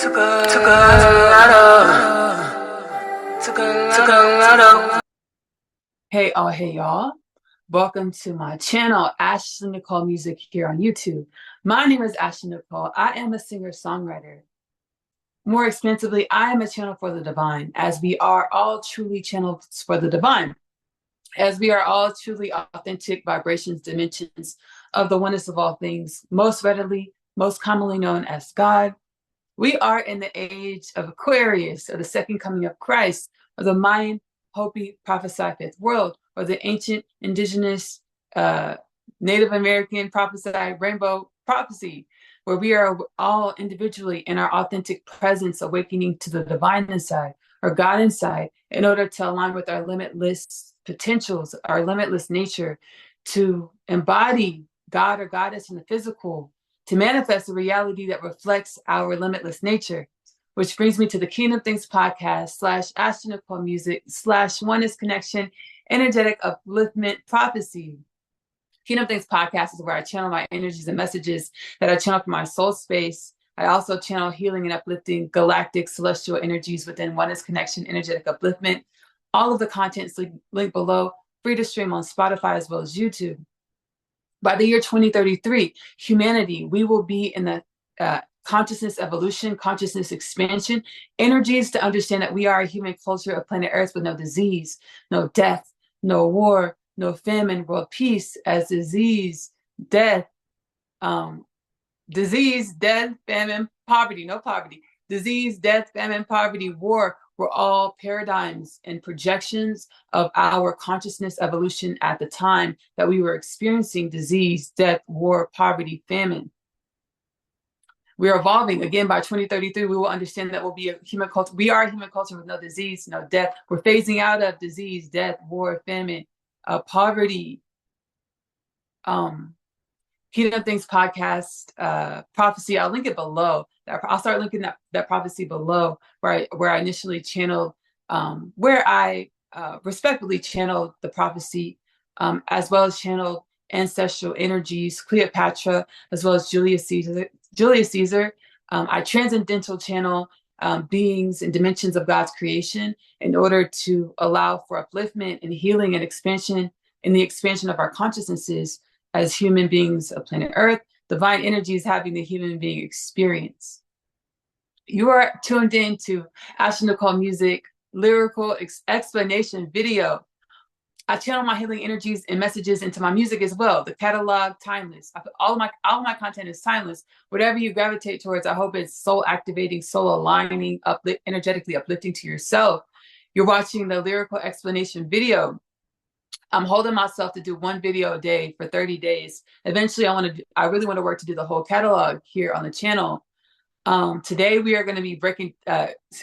Hey y'all. Welcome to my channel, Ashley-Nicole Music here on YouTube. My name is Ashley-Nicole. I am a singer-songwriter. More expansively, I am a channel for the divine, as we are all truly channels for the divine, as we are all truly authentic vibrations, dimensions of the oneness of all things, most readily, most commonly known as God. We are in the age of Aquarius, of the second coming of Christ, of the Mayan, Hopi, prophesied fifth world, or the ancient indigenous Native American prophesied rainbow prophecy, where we are all individually in our authentic presence, awakening to the divine inside, or God inside, in order to align with our limitless potentials, our limitless nature, to embody God or Goddess in the physical, to manifest a reality that reflects our limitless nature. Which brings me to the Kingdom Things podcast / Ashley-Nicole Music / Oneness Connection, Energetic Upliftment Prophecy. Kingdom Things podcast is where I channel my energies and messages that I channel from my soul space. I also channel healing and uplifting galactic celestial energies within Oneness Connection, Energetic Upliftment. All of the contents linked below, free to stream on Spotify as well as YouTube. By the year 2033, humanity, we will be in the consciousness evolution, consciousness expansion, energies to understand that we are a human culture of planet Earth with no disease, no death, no war, no famine, world peace, as disease, death, famine, poverty, no poverty, disease, death, famine, poverty, war, were all paradigms and projections of our consciousness evolution at the time that we were experiencing disease, death, war, poverty, famine. We are evolving. Again, by 2033, we will understand that we'll be a human culture. We are a human culture with no disease, no death. We're phasing out of disease, death, war, famine, poverty. Kingdom Things podcast prophecy. I'll link it below. I'll start linking that prophecy below, where I initially channeled, where I respectfully channeled the prophecy, as well as channeled ancestral energies, Cleopatra, as well as Julius Caesar. I transcendental channel beings and dimensions of God's creation in order to allow for upliftment and healing and expansion in the expansion of our consciousnesses as human beings of planet Earth, divine energies having the human being experience. You are tuned in to Ashley-Nicole Music lyrical explanation video. I channel my healing energies and messages into my music as well. The catalog, timeless. All of my content is timeless. Whatever you gravitate towards, I hope it's soul activating, soul aligning, energetically uplifting to yourself. You're watching the lyrical explanation video. I'm holding myself to do one video a day for 30 days. Eventually, I really want to work to do the whole catalog here on the channel. Today, we are going to be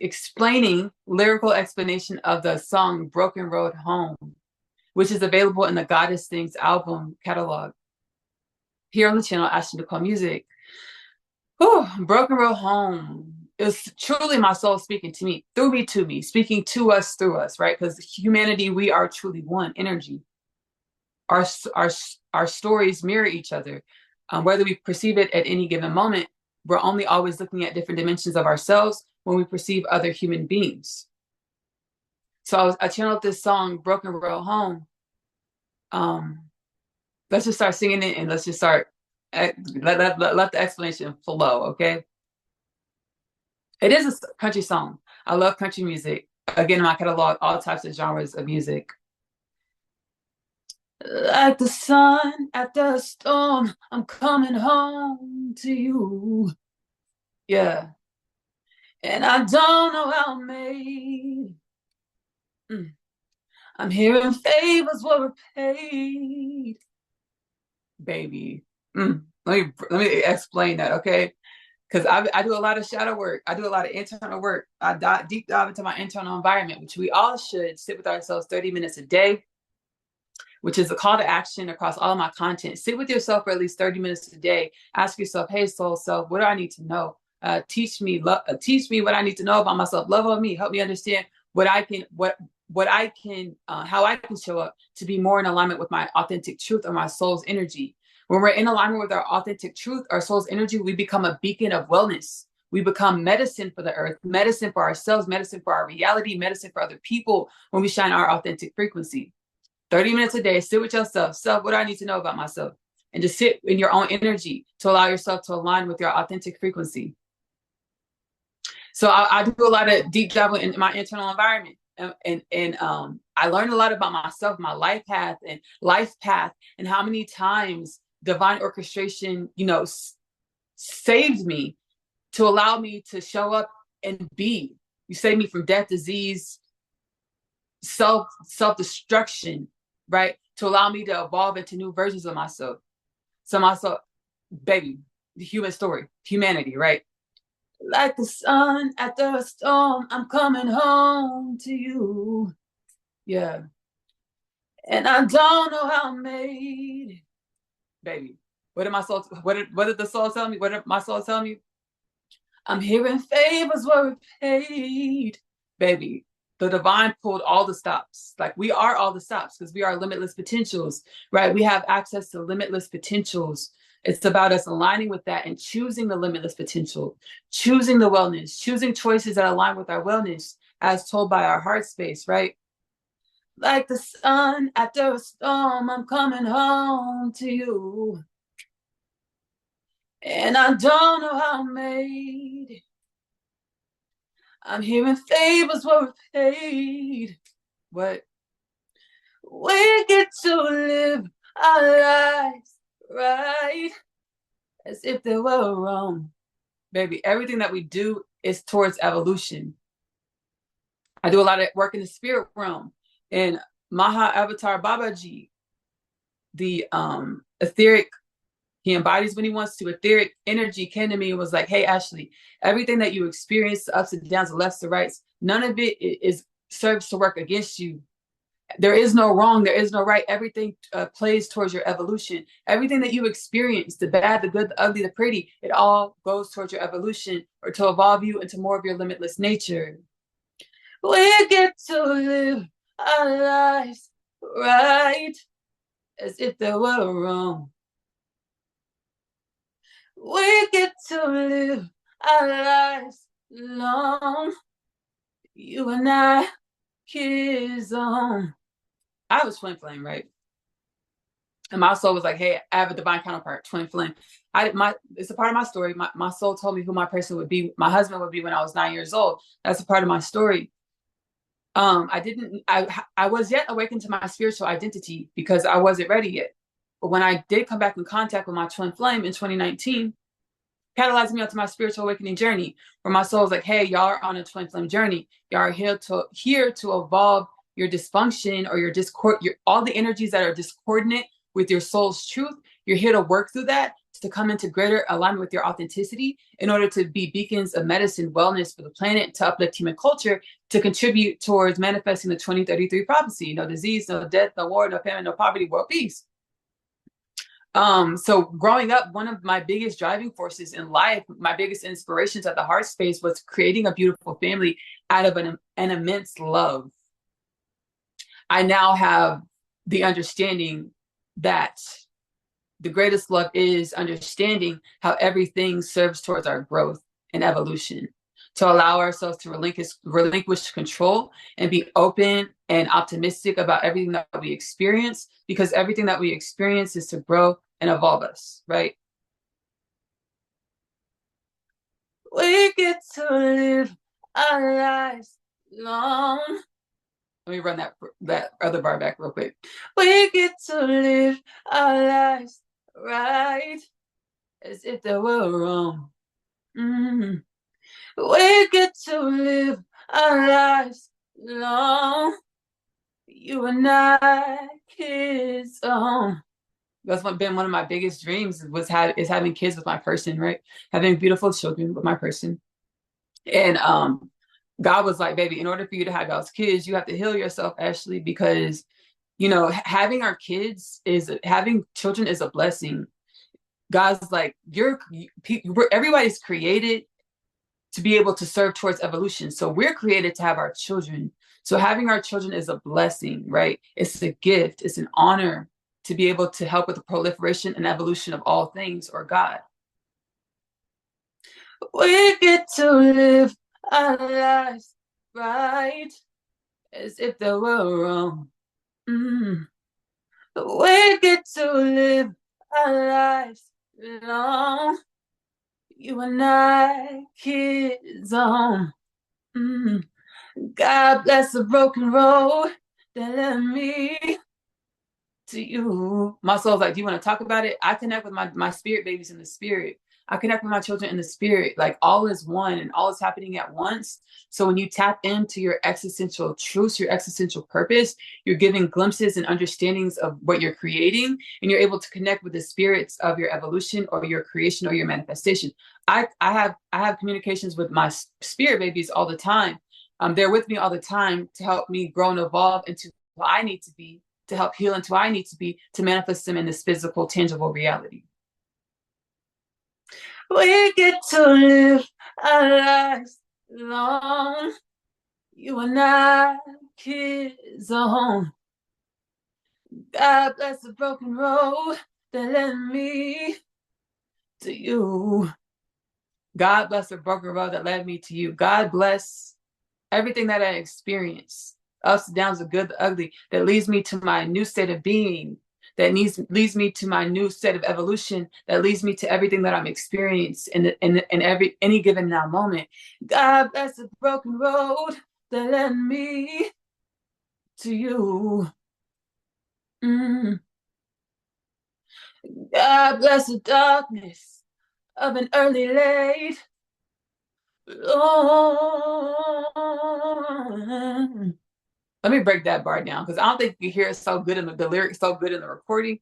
explaining lyrical explanation of the song Broken Road Home, which is available in the Goddess Things album catalog here on the channel, Ashley-Nicole Music. Broken Road Home is truly my soul speaking to me, through me, to me, speaking to us, through us, right? Because humanity, we are truly one energy. Our stories mirror each other. Whether we perceive it at any given moment, we're only always looking at different dimensions of ourselves when we perceive other human beings. So I channeled this song, Broken Road Home. Let's just start singing it and let's just start, let the explanation flow, okay? It is a country song. I love country music. Again, in my catalog, all types of genres of music. Like the sun after a storm, I'm coming home to you. Yeah. And I don't know how I made. I'm hearing favors were repaid. Baby. Let me explain that, okay? Because I do a lot of shadow work. I do a lot of internal work. I deep dive into my internal environment, which we all should sit with ourselves 30 minutes a day, which is a call to action across all of my content. Sit with yourself for at least 30 minutes a day. Ask yourself, hey, soul self, what do I need to know? Teach me what I need to know about myself. Love on me. Help me understand how I can show up to be more in alignment with my authentic truth or my soul's energy. When we're in alignment with our authentic truth, our soul's energy, we become a beacon of wellness. We become medicine for the earth, medicine for ourselves, medicine for our reality, medicine for other people when we shine our authentic frequency. 30 minutes a day, sit with yourself. Self, what do I need to know about myself? And just sit in your own energy to allow yourself to align with your authentic frequency. So I do a lot of deep diving in my internal environment. And I learned a lot about myself, my life path, and how many times divine orchestration, saved me to allow me to show up and be. You saved me from death, disease, self-destruction, right? To allow me to evolve into new versions of myself. So myself, baby, the human story, humanity, right? Like the sun after a storm, I'm coming home to you. Yeah. And I don't know how I made it. Baby, what did the soul tell me? What did my soul tell me? I'm hearing favors were repaid. Baby, the divine pulled all the stops. Like we are all the stops because we are limitless potentials, right? We have access to limitless potentials. It's about us aligning with that and choosing the limitless potential, choosing the wellness, choosing choices that align with our wellness as told by our heart space, right? Like the sun after a storm, I'm coming home to you. And I don't know how I made it. I'm hearing favors were paid. What? We get to live our lives right as if they were wrong. Baby, everything that we do is towards evolution. I do a lot of work in the spirit realm. And Maha Avatar Babaji, the etheric, he embodies when he wants to, etheric energy came to me and was like, hey, Ashley, everything that you experience, the ups and downs, the lefts, the rights, none of it serves to work against you. There is no wrong. There is no right. Everything plays towards your evolution. Everything that you experience, the bad, the good, the ugly, the pretty, it all goes towards your evolution or to evolve you into more of your limitless nature. We get to live our lives right as if they were wrong. We get to live our lives long. You and I, kids on. I was twin flame, right? And my soul was like, hey, I have a divine counterpart, twin flame. It's a part of my story. My soul told me who my person would be, my husband would be when I was 9 years old. That's a part of my story. I was yet awakened to my spiritual identity because I wasn't ready yet. But when I did come back in contact with my twin flame in 2019, catalyzed me onto my spiritual awakening journey, where my soul was like, hey, y'all are on a twin flame journey. Y'all are here to evolve your dysfunction or your discord, all the energies that are discordant with your soul's truth. You're here to work through that, to come into greater alignment with your authenticity in order to be beacons of medicine, wellness for the planet, to uplift human culture, to contribute towards manifesting the 2033 prophecy. No disease, no death, no war, no famine, no poverty, world peace. So growing up, one of my biggest driving forces in life, my biggest inspirations at the heart space was creating a beautiful family out of an immense love. I now have the understanding that the greatest love is understanding how everything serves towards our growth and evolution, to allow ourselves to relinquish control and be open and optimistic about everything that we experience, because everything that we experience is to grow and evolve us, right? We get to live our lives long. Let me run that other bar back real quick. We get to live our lives right as if they were wrong. Mm-hmm. We get to live our lives long. You and I, kids on. That's been one of my biggest dreams is having kids with my person, right? Having beautiful children with my person. And God was like, baby, in order for you to have those kids, you have to heal yourself, Ashley, because having children is a blessing. God's like, everybody's created to be able to serve towards evolution. So we're created to have our children. So having our children is a blessing, right? It's a gift. It's an honor to be able to help with the proliferation and evolution of all things or God. We get to live our lives right as if they were wrong. Mm. We get to live our lives long. You and I, kids on. Mm. God bless the broken road that led me to you. My soul's like, do you want to talk about it? I connect with my spirit babies in the spirit. I connect with my children in the spirit. Like all is one and all is happening at once. So when you tap into your existential truths, your existential purpose, you're giving glimpses and understandings of what you're creating, and you're able to connect with the spirits of your evolution or your creation or your manifestation. I have communications with my spirit babies all the time. They're with me all the time to help me grow and evolve into who I need to be, to help heal into who I need to be, to manifest them in this physical, tangible reality. We get to live our lives long. You and I, kids are home. God bless the broken road that led me to you. God bless the broken road that led me to you. God bless everything that I experienced, ups and downs, the good, the ugly, that leads me to my new state of being, that leads me to my new state of evolution, that leads me to everything that I'm experiencing in every any given now moment. God bless the broken road that led me to you. Mm. God bless the darkness of an early late. Lord. Let me break that bar down because I don't think you hear it so good in the lyrics so good in the recording.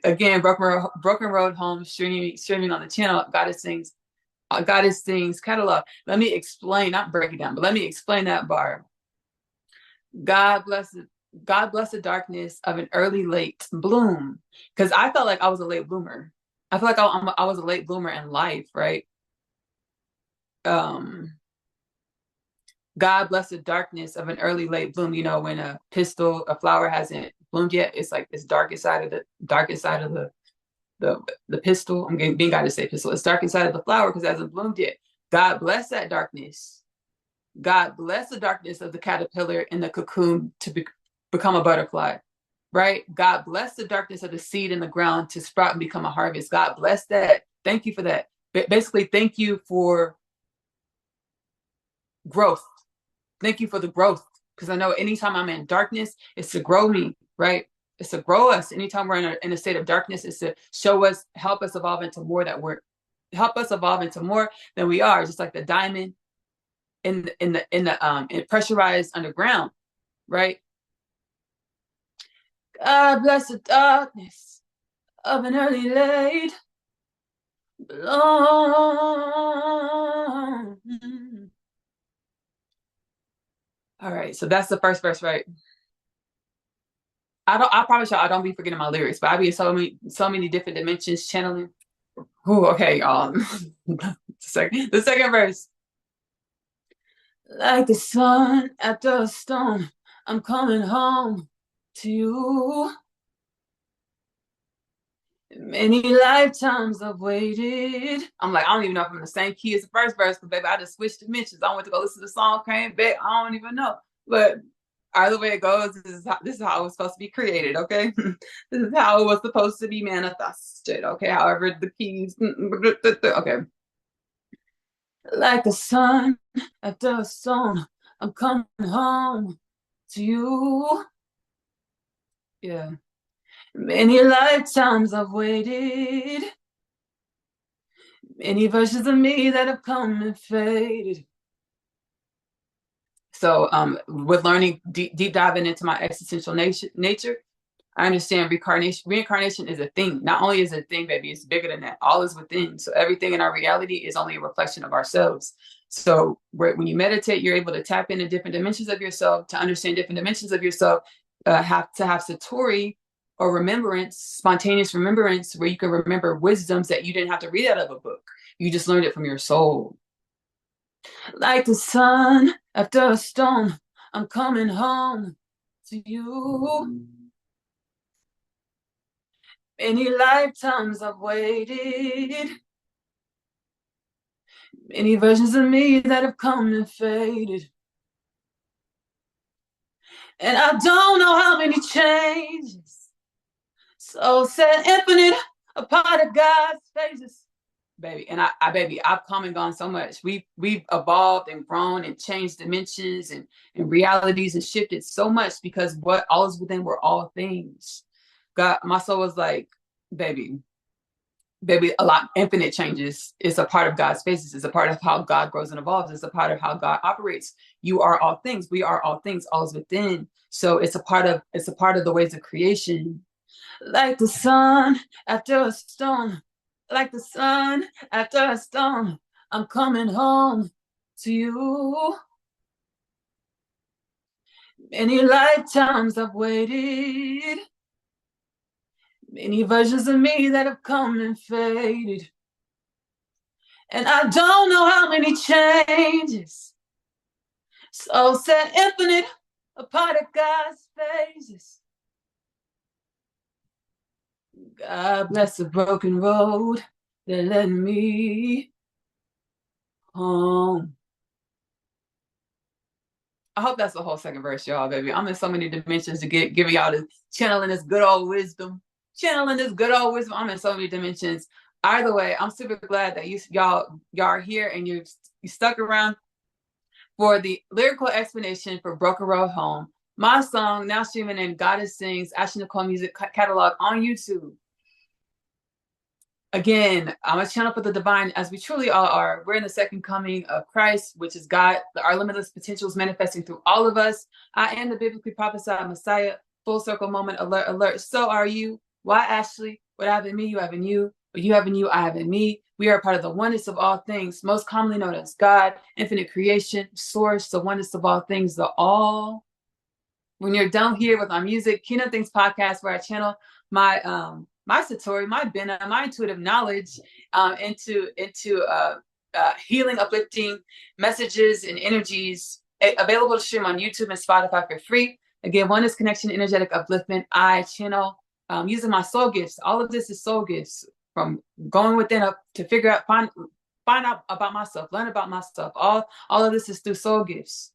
Again, Broken Road Home streaming on the channel. Goddess Sings catalog. Let me explain, not break it down, but let me explain that bar. God bless it. God bless the darkness of an early late bloom. Because I felt like I was a late bloomer. I feel like I was a late bloomer in life, right? Um, God bless the darkness of an early late bloom. You know, when a flower hasn't bloomed yet, it's like this darkest side of the pistil. I'm being God to say pistil. It's dark inside of the flower because it hasn't bloomed yet. God bless that darkness. God bless the darkness of the caterpillar in the cocoon to become a butterfly, right? God bless the darkness of the seed in the ground to sprout and become a harvest. God bless that. Thank you for that. Basically, thank you for growth. Thank you for the growth. Because I know anytime I'm in darkness, it's to grow me, right? It's to grow us. Anytime we're in a state of darkness, it's to show us, help us evolve into more help us evolve into more than we are. Just like the diamond in pressurized underground, right? God bless the darkness of an early late long. All right, so that's the first verse, right? I promise y'all I don't be forgetting my lyrics, but I be in so many different dimensions channeling. Ooh, okay, y'all. The second verse. Like the sun after a storm, I'm coming home to you. Many lifetimes I've waited. I'm like, I don't even know if I'm in the same key as the first verse, because baby, I just switched dimensions. I went to go listen to the song, came back. I don't even know. But either way it goes, this is how it was supposed to be created, okay? This is how it was supposed to be manifested, okay? However, the keys, okay. Like the sun after a storm, I'm coming home to you. Yeah. Many lifetimes I've waited. Many versions of me that have come and faded. So with learning, deep diving into my existential nature, I understand reincarnation is a thing. Not only is it a thing, baby, it's bigger than that. All is within. So everything in our reality is only a reflection of ourselves. So when you meditate, you're able to tap into different dimensions of yourself, to understand different dimensions of yourself, have satori or remembrance, spontaneous remembrance, where you can remember wisdoms that you didn't have to read out of a book. You just learned it from your soul. Like the sun after a storm, I'm coming home to you. Many lifetimes I've waited. Many versions of me that have come and faded. And I don't know how many changes. So said infinite, a part of God's phases. Baby, and baby, I've come and gone so much. We've evolved and grown and changed dimensions and realities and shifted so much because what all is within were all things. God, my soul was like, baby, a lot infinite changes. It's a part of God's phases. It's a part of how God grows and evolves. It's a part of how God operates. You are all things. We are all things. All is within. So it's a part of the ways of creation. Like the sun after a storm, like the sun after a storm, I'm coming home to you. Many lifetimes I've waited, many versions of me that have come and faded. And I don't know how many changes. So said infinite, a part of God's phases. God bless the broken road that led me home. I hope that's the whole second verse, y'all, baby. I'm in so many dimensions to giving y'all this channeling this good old wisdom. Channeling this good old wisdom. I'm in so many dimensions. Either way, I'm super glad that y'all are here and you stuck around for the lyrical explanation for Broken Road Home. My song, now streaming in Goddess Sings, Ashley-Nicole music catalog on YouTube. Again, I'm a channel for the divine, as we truly all are. We're in the second coming of Christ, which is God, our limitless potentials manifesting through all of us. I am the biblically prophesied Messiah. Full circle moment, alert, alert. So are you. Why, Ashley? What I have in me, you have in you. What you have in you, I have in me. We are part of the oneness of all things, most commonly known as God, infinite creation, source, the oneness of all things, the all. When you're done here with my music, Kingdom Things podcast, where I channel my satori, my bina, my intuitive knowledge into healing, uplifting messages and energies, available to stream on YouTube and Spotify for free. Again, Oneness Connection, energetic upliftment. I channel using my soul gifts. All of this is soul gifts, from going within up to figure out, find out about myself, learn about myself. All of this is through soul gifts.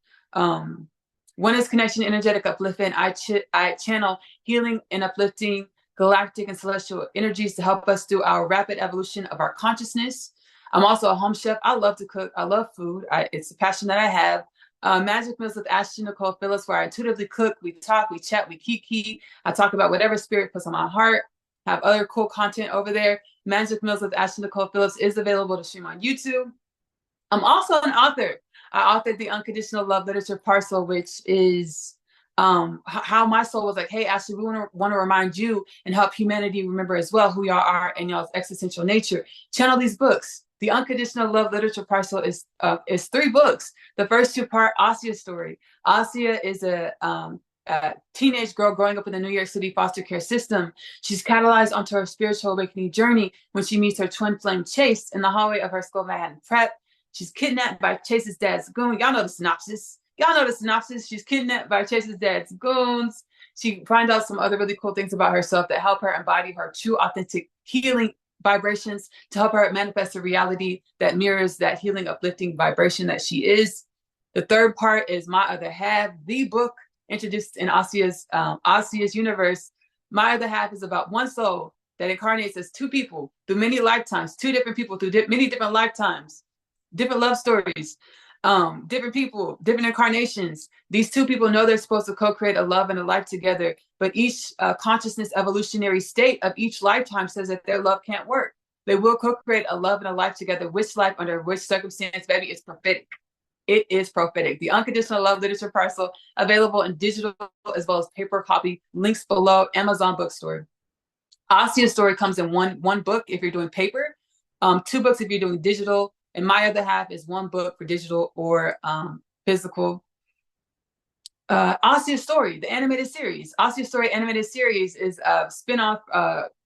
Oneness Connection, energetic upliftment. I channel healing and uplifting galactic and celestial energies to help us through our rapid evolution of our consciousness. I'm also a home chef. I love to cook. I love food. It's a passion that I have. Magic Meals with Ashley-Nicole Phillips, where I intuitively cook, we talk, we chat, we kiki. I talk about whatever spirit puts on my heart. Have other cool content over there. Magic Meals with Ashley-Nicole Phillips is available to stream on YouTube. I'm also an author. I authored the Unconditional Love Literature Parcel, which is how my soul was like, hey, Ashley, we want to remind you and help humanity remember as well who y'all are and y'all's existential nature. Channel these books. The Unconditional Love Literature Parcel is 3 books. The first 2 part, Asia's story. Asia is a teenage girl growing up in the New York City foster care system. She's catalyzed onto her spiritual awakening journey when she meets her twin flame Chase in the hallway of her school Manhattan Prep. She's kidnapped by Chase's dad's goon. Y'all know the synopsis. She's kidnapped by Chase's dad's goons. She finds out some other really cool things about herself that help her embody her true, authentic healing vibrations, to help her manifest a reality that mirrors that healing, uplifting vibration that she is. The third part is My Other Half, the book introduced in Asia's universe. My Other Half is about one soul that incarnates as 2 people through many lifetimes, 2 different people through many different lifetimes, different love stories, different people, different incarnations. These 2 people know they're supposed to co-create a love and a life together, but each consciousness evolutionary state of each lifetime says that their love can't work. They will co-create a love and a life together. Which life, under which circumstance, baby, is prophetic. It is prophetic. The Unconditional Love Literature Parcel, available in digital as well as paper copy. Links below. Amazon bookstore. Asia's story comes in one book if you're doing paper, 2 books if you're doing digital, and My Other Half is 1 book for digital or physical. Asia's Story, the animated series. Asia's Story animated series is a spinoff,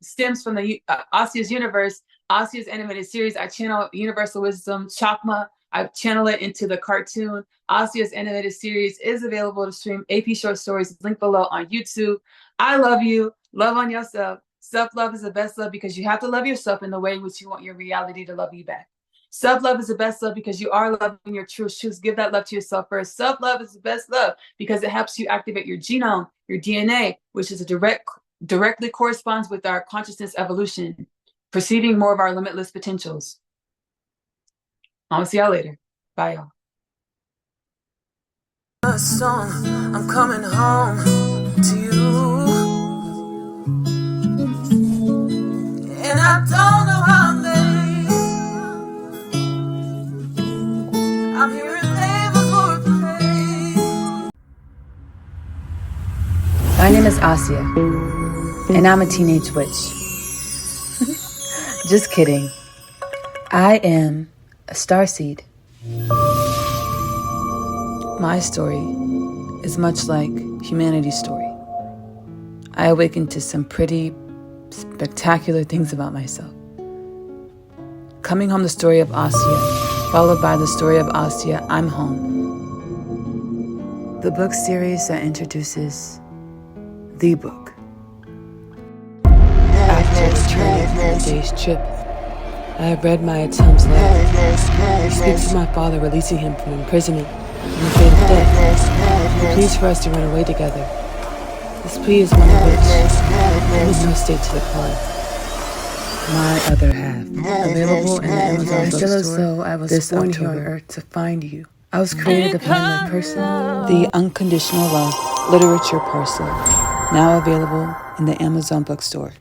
stems from the Asia's universe. Asia's animated series, I channel Universal Wisdom, Chakma. I channel it into the cartoon. Asia's animated series is available to stream. AP Short Stories, link below on YouTube. I love you. Love on yourself. Self-love is the best love because you have to love yourself in the way in which you want your reality to love you back. Self-love is the best love because you are loving your true truths. Give that love to yourself first. Self-love is the best love because it helps you activate your genome, your DNA, which is directly corresponds with our consciousness evolution, perceiving more of our limitless potentials. I'll see y'all later. Bye, y'all. I'm coming home to you, and I don't know how I'm hearing labels for pain. My name is Asya, and I'm a teenage witch. Just kidding. I am a starseed. My story is much like humanity's story. I awakened to some pretty spectacular things about myself. Coming home, the story of Asya, followed by the story of Asya, I'm home. The book series that introduces the book. After returning from the day's trip, I have read my attempts letter. He speaks of my father releasing him from imprisonment and the fate of death. He pleads for us to run away together. This plea is one of which I need no state to decline. My other half, available in the Amazon bookstore. I feel as though I was born here on Earth to find you. I was created to find my person, the unconditional love literature parcel, now available in the Amazon bookstore.